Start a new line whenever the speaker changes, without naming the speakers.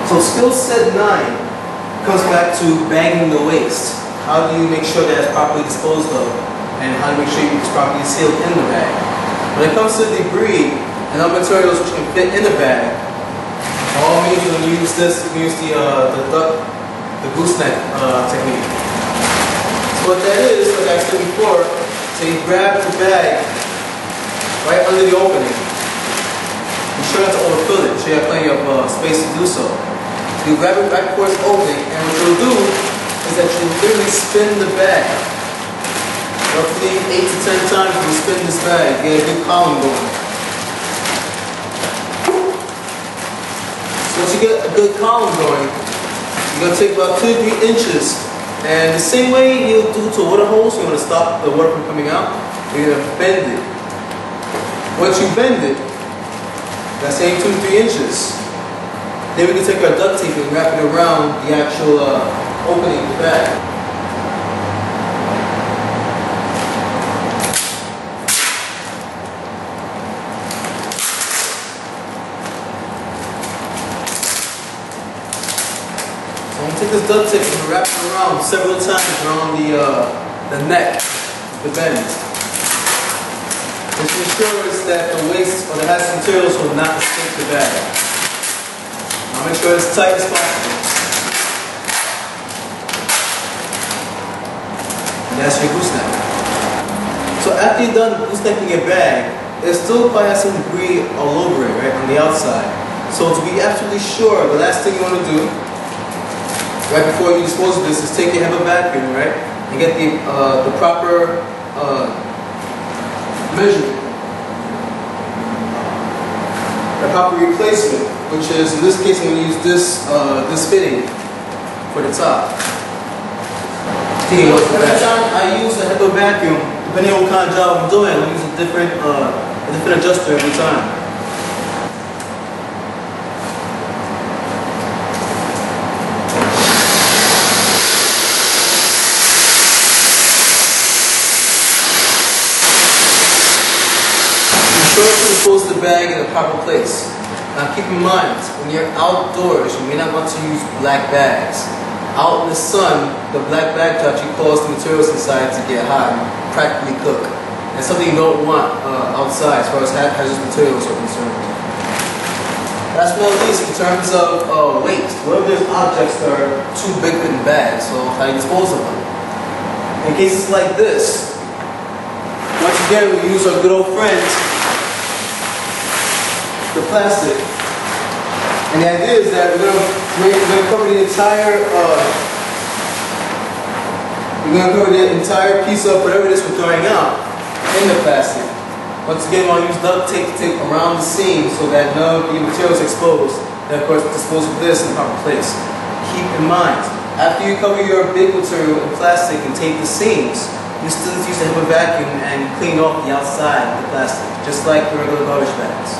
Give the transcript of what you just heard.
So skill set 9 comes back to bagging the waste. How do you make sure that it's properly disposed of, and how do you make sure it's properly sealed in the bag? When it comes to debris and other materials which can fit in the bag, all means you're going to use this, you can use the gooseneck technique. So what that is, like I said before, so you grab the bag right under the opening. Be sure not to overfill it, so you have plenty of space to do so. You grab it right before it's opening, and what you'll do is that you literally spin the bag. Roughly 8 to 10 times you spin this bag, get a good column going. So once you get a good column going, you're going to take about 2 to 3 inches, and the same way you'll do to a water hose, you want to stop the water from coming out, you're going to bend it. Once you bend it, that same 2 to 3 inches, then we can take our duct tape and wrap it around the actual opening of the bag. So I'm going to take this duct tape and wrap it around several times around the neck, the bend. This ensures that the waste or the hazardous materials will not escape the bag. Now make sure it's tight as possible. And that's your gooseneck. So after you're done goosenecking your bag, it still probably has some debris all over it, right, on the outside. So to be absolutely sure, the last thing you want to do, right before you dispose of this, is take your HEPA vacuum, right, and get the proper measurement. A proper replacement, which is, in this case, I'm going to use this fitting for the top. Every time I use a HEPA vacuum, depending on what kind of job I'm doing, I'm going to use a different adjuster every time. To dispose the bag in a proper place. Now keep in mind, when you're outdoors, you may not want to use black bags. Out in the sun, the black bag actually cause the materials inside to get hot and practically cook. And something you don't want outside as far as hazardous materials are concerned. Last but not least, in terms of waste, what if there's objects that are too big for the bag, so how do you dispose of them? In cases like this, once again we use our good old friends, the plastic. And the idea is that we're going to cover the entire piece of whatever it is we're throwing out in the plastic. Once again, we'll use duct tape to tape around the seam so that none of the material is exposed. And of course, dispose of this in the proper place. Keep in mind, after you cover your big material in plastic and tape the seams, you still use the HEPA vacuum and clean off the outside of the plastic, just like your regular garbage bags.